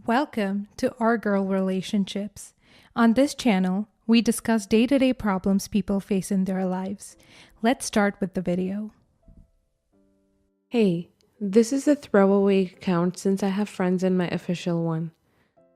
Welcome to Our Girl Relationships. On this channel, we discuss day-to-day problems people face in their lives. Let's start with the video. Hey, this is a throwaway account since I have friends in my official one.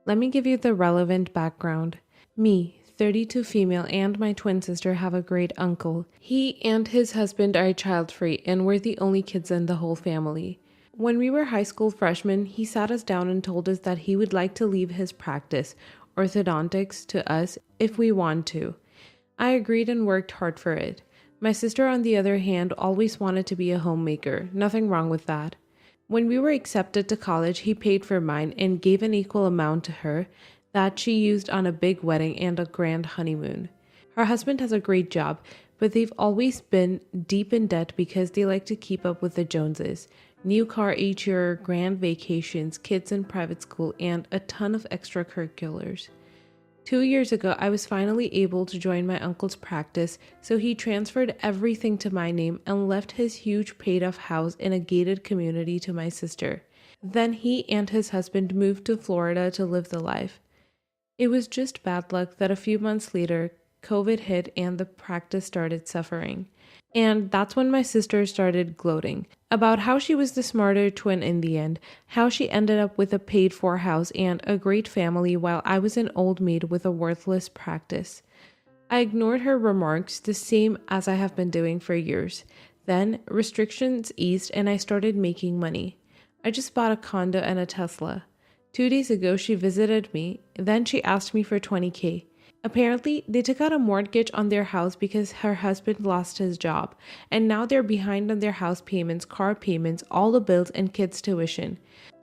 Let me give you the relevant background. Me, 32 female, and my twin sister have a great uncle. He and his husband are child-free, and we're the only kids in the whole family. When we were high school freshmen, he sat us down and told us that he would like to leave his practice, orthodontics, to us if we want to. I agreed and worked hard for it. My sister, on the other hand, always wanted to be a homemaker. Nothing wrong with that. When we were accepted to college, he paid for mine and gave an equal amount to her that she used on a big wedding and a grand honeymoon. Her husband has a great job, but they've always been deep in debt because they like to keep up with the Joneses. New car each year, grand vacations, kids in private school, and a ton of extracurriculars. 2 years ago, I was finally able to join my uncle's practice, so he transferred everything to my name and left his huge paid-off house in a gated community to my sister. Then he and his husband moved to Florida to live the life. It was just bad luck that a few months later, COVID hit and the practice started suffering. And that's when my sister started gloating about how she was the smarter twin in the end, how she ended up with a paid-for house and a great family while I was an old maid with a worthless practice. I ignored her remarks, the same as I have been doing for years. Then restrictions eased and I started making money. I just bought a condo and a Tesla. 2 days ago, she visited me. Then she asked me for $20,000. Apparently, they took out a mortgage on their house because her husband lost his job, and now they're behind on their house payments, car payments, all the bills, and kids' tuition.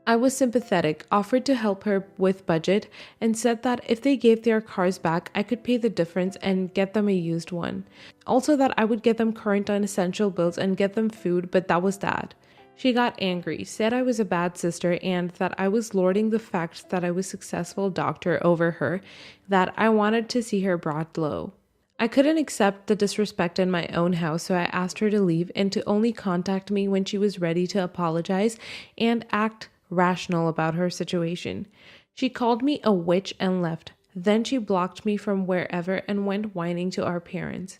I was sympathetic, offered to help her with budget, and said that if they gave their cars back, I could pay the difference and get them a used one. Also that I would get them current on essential bills and get them food, but that was that. She got angry, said I was a bad sister, and that I was lording the fact that I was a successful doctor over her, that I wanted to see her brought low. I couldn't accept the disrespect in my own house, so I asked her to leave and to only contact me when she was ready to apologize and act rational about her situation. She called me a witch and left. Then she blocked me from wherever and went whining to our parents.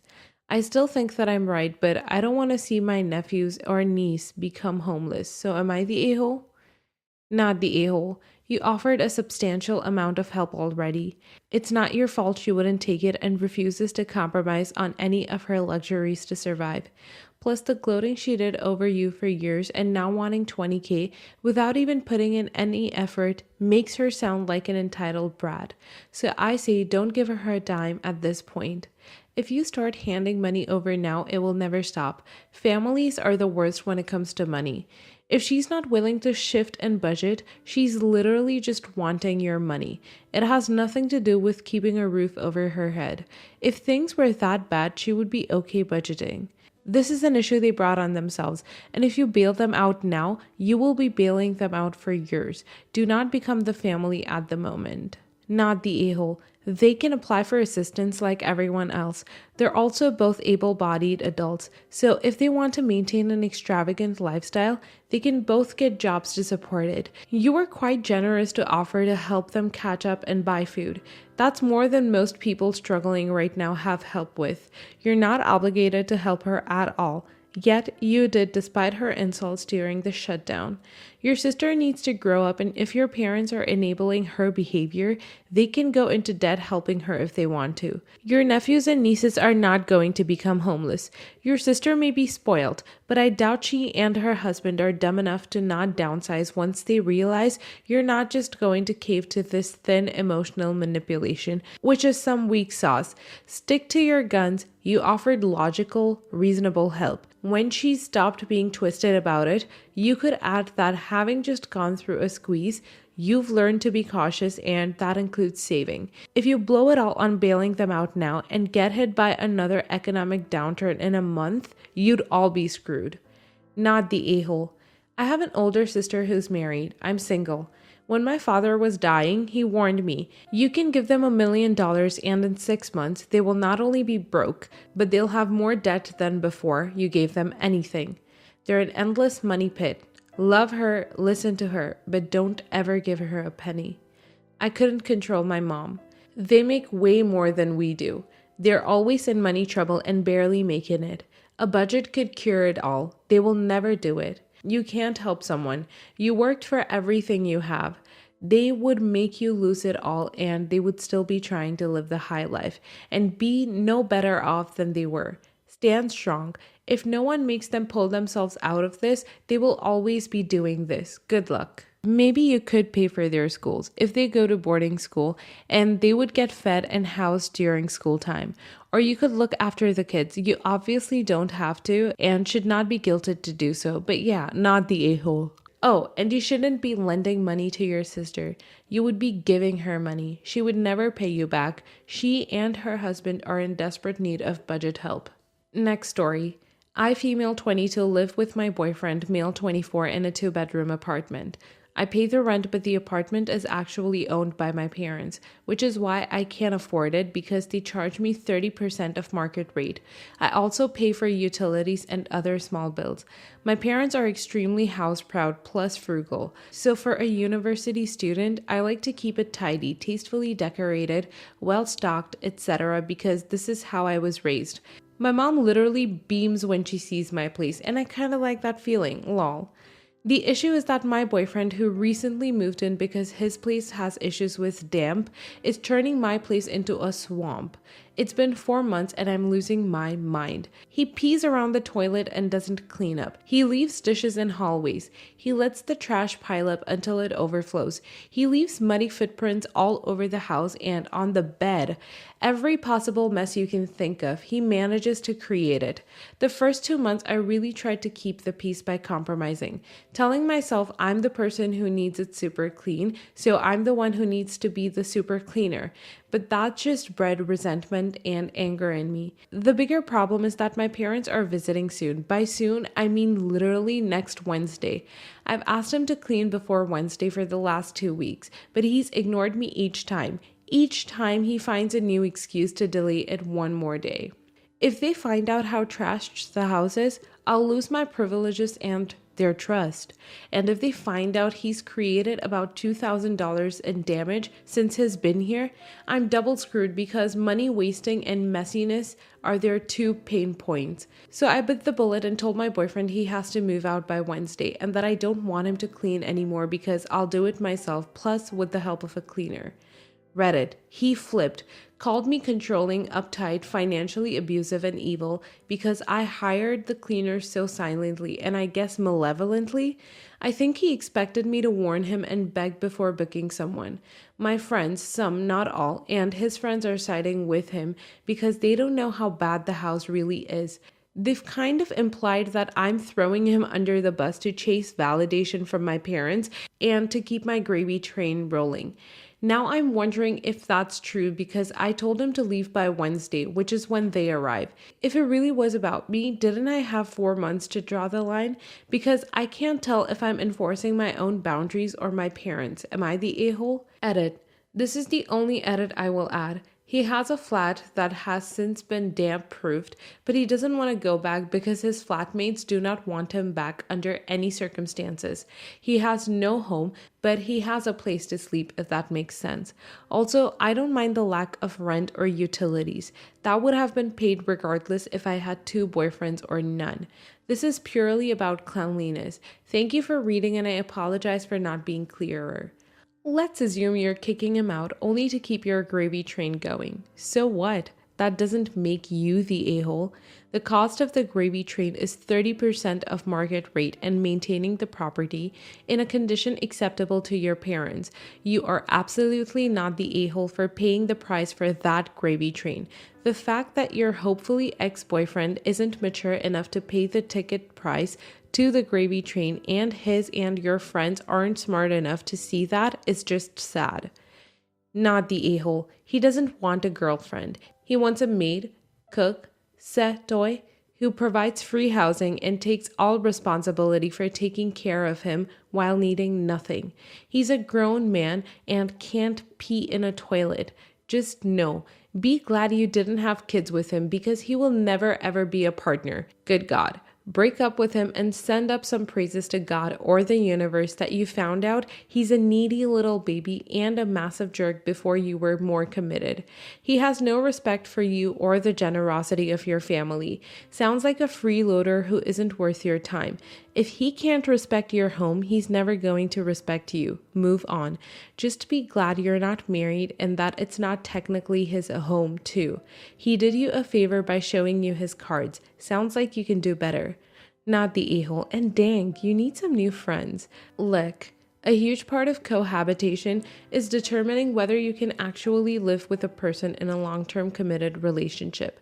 I still think that I'm right, but I don't want to see my nephews or niece become homeless. So am I the a-hole? Not the a-hole. You offered a substantial amount of help already. It's not your fault she wouldn't take it and refuses to compromise on any of her luxuries to survive. Plus the gloating she did over you for years and now wanting $20,000 without even putting in any effort makes her sound like an entitled brat. So I say don't give her a dime at this point. If you start handing money over now, it will never stop. Families are the worst when it comes to money. If she's not willing to shift and budget, she's literally just wanting your money. It has nothing to do with keeping a roof over her head. If things were that bad, she would be okay budgeting. This is an issue they brought on themselves, and if you bail them out now, you will be bailing them out for years. Do not become the family at the moment. Not the a-hole. They can apply for assistance like everyone else. They're also both able-bodied adults, so if they want to maintain an extravagant lifestyle, they can both get jobs to support it. You were quite generous to offer to help them catch up and buy food. That's more than most people struggling right now have help with. You're not obligated to help her at all. Yet you did despite her insults during the shutdown. Your sister needs to grow up, and if your parents are enabling her behavior, they can go into debt helping her if they want to. Your nephews and nieces are not going to become homeless. Your sister may be spoiled, but I doubt she and her husband are dumb enough to not downsize once they realize you're not just going to cave to this thin emotional manipulation, which is some weak sauce. Stick to your guns. You offered logical, reasonable help. When she stopped being twisted about it, you could add that having just gone through a squeeze, you've learned to be cautious, and that includes saving. If you blow it all on bailing them out now and get hit by another economic downturn in a month, you'd all be screwed. Not the a-hole. I have an older sister who's married. I'm single. When my father was dying, he warned me, you can give them $1 million and in 6 months, they will not only be broke, but they'll have more debt than before you gave them anything. They're an endless money pit. Love her, listen to her, but don't ever give her a penny. I couldn't control my mom. They make way more than we do. They're always in money trouble and barely making it. A budget could cure it all. They will never do it. You can't help someone. You worked for everything you have. They would make you lose it all and they would still be trying to live the high life and be no better off than they were. Stand strong. If no one makes them pull themselves out of this, they will always be doing this. Good luck. Maybe you could pay for their schools if they go to boarding school and they would get fed and housed during school time. Or you could look after the kids. You obviously don't have to and should not be guilted to do so. But yeah, not the a-hole. Oh, and you shouldn't be lending money to your sister. You would be giving her money. She would never pay you back. She and her husband are in desperate need of budget help. Next story. I, female 22, live with my boyfriend, male 24, in a 2-bedroom apartment. I pay the rent, but the apartment is actually owned by my parents, which is why I can't afford it because they charge me 30% of market rate. I also pay for utilities and other small bills. My parents are extremely house proud plus frugal. So for a university student, I like to keep it tidy, tastefully decorated, well stocked, etc. because this is how I was raised. My mom literally beams when she sees my place, and I kind of like that feeling, lol. The issue is that my boyfriend, who recently moved in because his place has issues with damp, is turning my place into a swamp. It's been 4 months and I'm losing my mind. He pees around the toilet and doesn't clean up. He leaves dishes in hallways. He lets the trash pile up until it overflows. He leaves muddy footprints all over the house and on the bed. Every possible mess you can think of, he manages to create it. The first 2 months, I really tried to keep the peace by compromising, telling myself I'm the person who needs it super clean, so I'm the one who needs to be the super cleaner. But that just bred resentment and anger in me. The bigger problem is that my parents are visiting soon. By soon, I mean literally next Wednesday. I've asked him to clean before Wednesday for the last 2 weeks, but he's ignored me each time. Each time he finds a new excuse to delay it one more day. If they find out how trashed the house is, I'll lose my privileges and their trust. And if they find out he's created about $2,000 in damage since he's been here, I'm double screwed because money wasting and messiness are their 2 pain points. So I bit the bullet and told my boyfriend he has to move out by Wednesday and that I don't want him to clean anymore because I'll do it myself, plus with the help of a cleaner. Reddit. He flipped, called me controlling, uptight, financially abusive, and evil because I hired the cleaner so silently and I guess malevolently. I think he expected me to warn him and beg before booking someone. My friends, some, not all, and his friends are siding with him because they don't know how bad the house really is. They've kind of implied that I'm throwing him under the bus to chase validation from my parents and to keep my gravy train rolling. Now I'm wondering if that's true because I told him to leave by Wednesday, which is when they arrive. If it really was about me, didn't I have 4 months to draw the line? Because I can't tell if I'm enforcing my own boundaries or my parents. Am I the a-hole? Edit. This is the only edit I will add. He has a flat that has since been damp-proofed, but he doesn't want to go back because his flatmates do not want him back under any circumstances. He has no home, but he has a place to sleep, if that makes sense. Also, I don't mind the lack of rent or utilities. That would have been paid regardless if I had 2 boyfriends or none. This is purely about cleanliness. Thank you for reading, and I apologize for not being clearer. Let's assume you're kicking him out only to keep your gravy train going. So what? That doesn't make you the a-hole. The cost of the gravy train is 30% of market rate and maintaining the property in a condition acceptable to your parents. You are absolutely not the a-hole for paying the price for that gravy train. The fact that your hopefully ex-boyfriend isn't mature enough to pay the ticket price to the gravy train and his and your friends aren't smart enough to see that is just sad. Not the a-hole. He doesn't want a girlfriend. He wants a maid, cook, toy who provides free housing and takes all responsibility for taking care of him while needing nothing. He's a grown man and can't pee in a toilet. Just know. Be glad you didn't have kids with him because he will never ever be a partner. Good God. break up with him, and send up some praises to God or the universe that you found out he's a needy little baby and a massive jerk before you were more committed. He has no respect for you or the generosity of your family. Sounds like a freeloader who isn't worth your time. If he can't respect your home, he's never going to respect you. Move on. Just be glad you're not married and that it's not technically his home, too. He did you a favor by showing you his cards. Sounds like you can do better. Not the a-hole. And dang, you need some new friends. Look, a huge part of cohabitation is determining whether you can actually live with a person in a long-term committed relationship.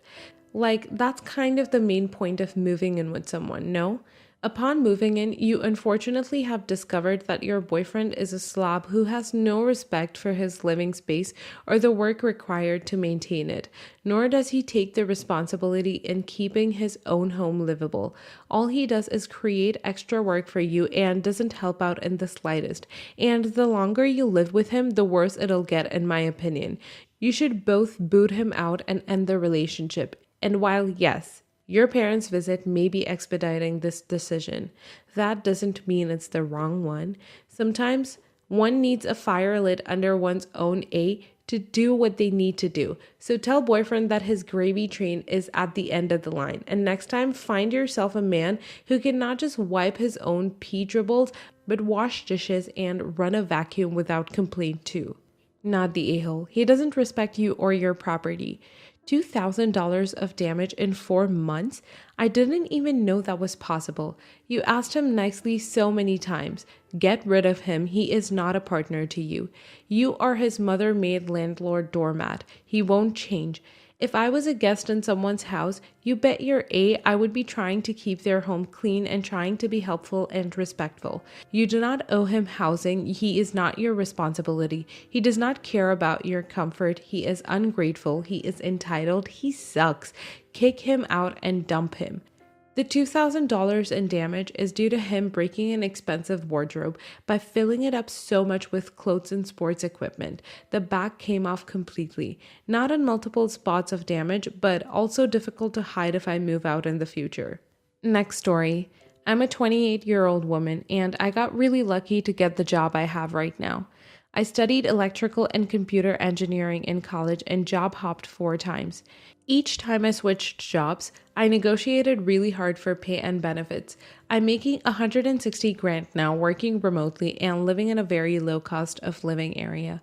Like, that's kind of the main point of moving in with someone, no? Upon moving in, you unfortunately have discovered that your boyfriend is a slob who has no respect for his living space or the work required to maintain it, nor does he take the responsibility in keeping his own home livable. All he does is create extra work for you and doesn't help out in the slightest. And the longer you live with him, the worse it'll get, in my opinion. You should both boot him out and end the relationship. And while, yes, your parents' visit may be expediting this decision, that doesn't mean it's the wrong one. Sometimes one needs a fire lit under one's own to do what they need to do. So tell boyfriend that his gravy train is at the end of the line. And next time, find yourself a man who can not just wipe his own pee dribbles, but wash dishes and run a vacuum without complaint too. Not the a-hole. He doesn't respect you or your property. $2,000 of damage in 4 months? I didn't even know that was possible. You asked him nicely so many times. Get rid of him. He is not a partner to you. You are his mother-made landlord doormat. He won't change. If I was a guest in someone's house, you bet your I would be trying to keep their home clean and trying to be helpful and respectful. You do not owe him housing. He is not your responsibility. He does not care about your comfort. He is ungrateful. He is entitled. He sucks. Kick him out and dump him. The $2,000 in damage is due to him breaking an expensive wardrobe by filling it up so much with clothes and sports equipment. The back came off completely. Not in multiple spots of damage, but also difficult to hide if I move out in the future. Next story. I'm a 28-year-old woman, and I got really lucky to get the job I have right now. I studied electrical and computer engineering in college and job hopped 4 times. Each time I switched jobs, I negotiated really hard for pay and benefits. I'm making $160,000 now working remotely and living in a very low cost of living area.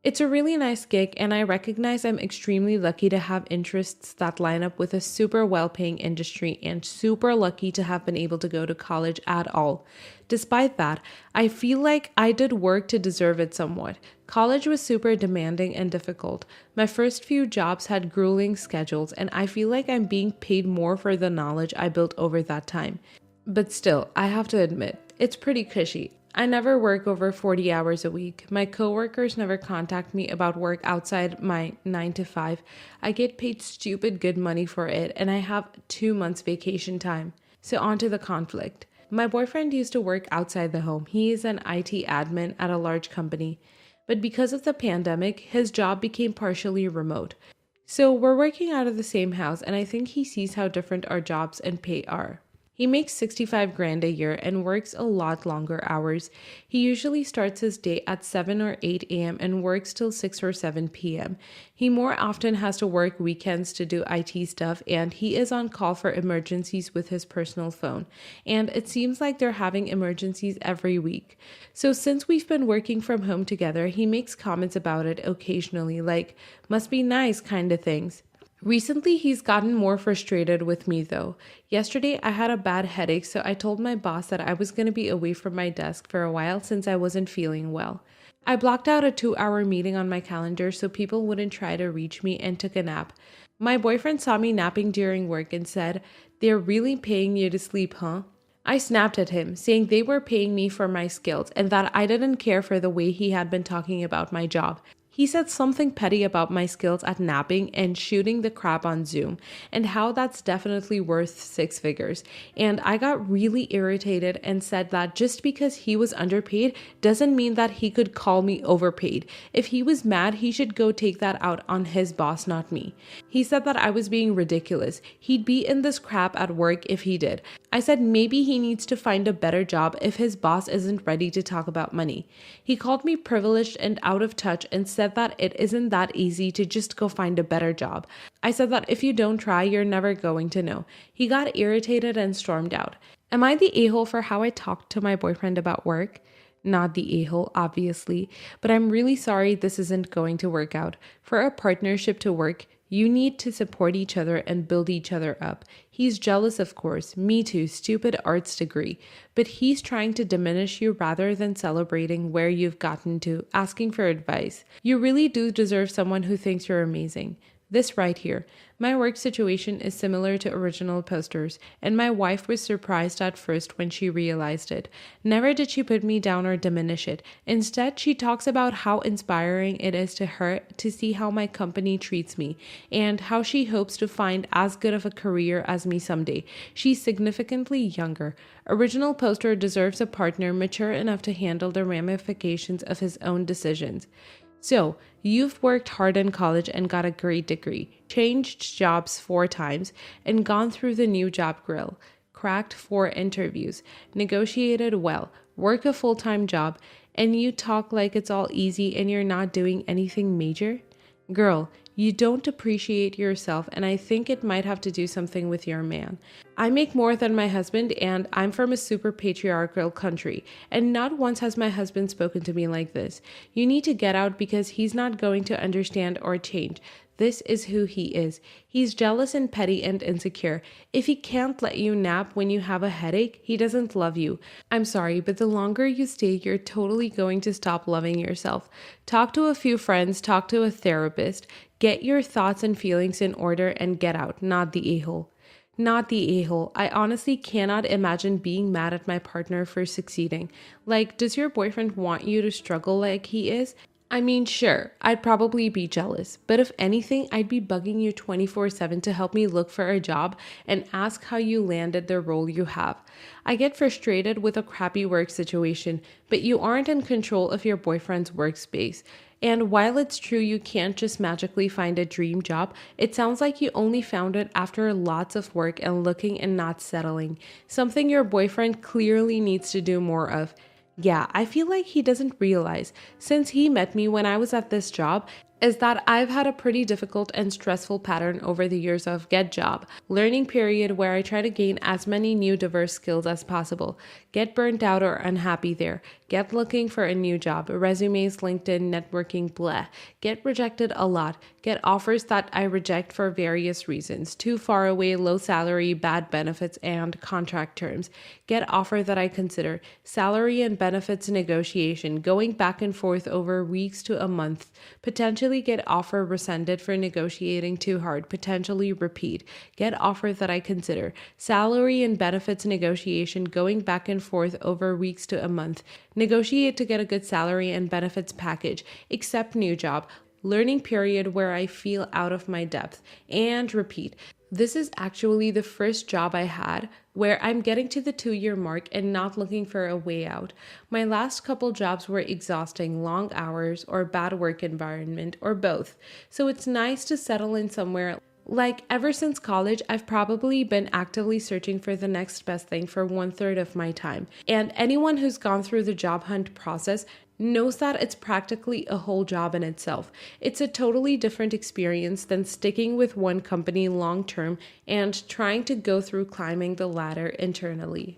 It's a really nice gig, and I recognize I'm extremely lucky to have interests that line up with a super well-paying industry and super lucky to have been able to go to college at all. Despite that, I feel like I did work to deserve it somewhat. College was super demanding and difficult. My first few jobs had grueling schedules, and I feel like I'm being paid more for the knowledge I built over that time. But still, I have to admit, it's pretty cushy. I never work over 40 hours a week. My coworkers never contact me about work outside my 9 to 5. I get paid stupid good money for it, and I have 2 months vacation time. So on to the conflict. My boyfriend used to work outside the home. He is an IT admin at a large company. But because of the pandemic, his job became partially remote. So we're working out of the same house, and I think he sees how different our jobs and pay are. He makes $65,000 a year and works a lot longer hours. He usually starts his day at 7 or 8 a.m. and works till 6 or 7 p.m. He more often has to work weekends to do IT stuff, and he is on call for emergencies with his personal phone. And it seems like they're having emergencies every week. So since we've been working from home together, he makes comments about it occasionally, like, must be nice kind of things. Recently, he's gotten more frustrated with me though. Yesterday, I had a bad headache, so I told my boss that I was going to be away from my desk for a while since I wasn't feeling well. I blocked out a 2-hour meeting on my calendar so people wouldn't try to reach me and took a nap. My boyfriend saw me napping during work and said, "They're really paying you to sleep, huh?" I snapped at him, saying they were paying me for my skills and that I didn't care for the way he had been talking about my job. He said something petty about my skills at napping and shooting the crap on Zoom, and how that's definitely worth 6 figures. And I got really irritated and said that just because he was underpaid doesn't mean that he could call me overpaid. If he was mad, he should go take that out on his boss, not me. He said that I was being ridiculous. He'd be in this crap at work if he did. I said maybe he needs to find a better job if his boss isn't ready to talk about money. He called me privileged and out of touch and said that it isn't that easy to just go find a better job. I said that if you don't try, you're never going to know. He got irritated and stormed out. Am I the a-hole for how I talked to my boyfriend about work? Not the a-hole, obviously, but I'm really sorry this isn't going to work out. For a partnership to work, you need to support each other and build each other up. He's jealous, of course. Me too, stupid arts degree. But he's trying to diminish you rather than celebrating where you've gotten to, asking for advice. You really do deserve someone who thinks you're amazing. This right here. My work situation is similar to original posters, and my wife was surprised at first when she realized it. Never did she put me down or diminish it. Instead, she talks about how inspiring it is to her to see how my company treats me, and how she hopes to find as good of a career as me someday. She's significantly younger. Original poster deserves a partner mature enough to handle the ramifications of his own decisions. So, you've worked hard in college and got a great degree, changed jobs 4 times, and gone through the new job grill, cracked 4 interviews, negotiated well, work a full-time job, and you talk like it's all easy and you're not doing anything major? Girl, you don't appreciate yourself, and I think it might have to do something with your man. I make more than my husband, and I'm from a super patriarchal country, and not once has my husband spoken to me like this. You need to get out because he's not going to understand or change. This is who he is. He's jealous and petty and insecure. If he can't let you nap when you have a headache, he doesn't love you. I'm sorry, but the longer you stay, you're totally going to stop loving yourself. Talk to a few friends, talk to a therapist, get your thoughts and feelings in order and get out, not the a-hole. Not the a-hole. I honestly cannot imagine being mad at my partner for succeeding. Like, does your boyfriend want you to struggle like he is? I mean, sure, I'd probably be jealous, but if anything, I'd be bugging you 24/7 to help me look for a job and ask how you landed the role you have. I get frustrated with a crappy work situation, but you aren't in control of your boyfriend's workspace. And while it's true you can't just magically find a dream job, it sounds like you only found it after lots of work and looking and not settling. Something your boyfriend clearly needs to do more of. Yeah, I feel like he doesn't realize, since he met me when I was at this job, is that I've had a pretty difficult and stressful pattern over the years of get job, learning period where I try to gain as many new diverse skills as possible, get burnt out or unhappy there, get looking for a new job, resumes, LinkedIn, networking, blah, get rejected a lot, get offers that I reject for various reasons, too far away, low salary, bad benefits, and contract terms, get offer that I consider, salary and benefits negotiation, going back and forth over weeks to a month, potentially get offer rescinded for negotiating too hard, potentially repeat, get offer that I consider, salary and benefits negotiation going back and forth over weeks to a month, negotiate to get a good salary and benefits package, accept new job, learning period where I feel out of my depth, and repeat. This is actually the first job I had where I'm getting to the 2-year mark and not looking for a way out. My last couple jobs were exhausting, long hours, or bad work environment, or both. So it's nice to settle in somewhere. Like, ever since college, I've probably been actively searching for the next best thing for 1/3 of my time. And anyone who's gone through the job hunt process knows that it's practically a whole job in itself. It's a totally different experience than sticking with one company long term and trying to go through climbing the ladder internally.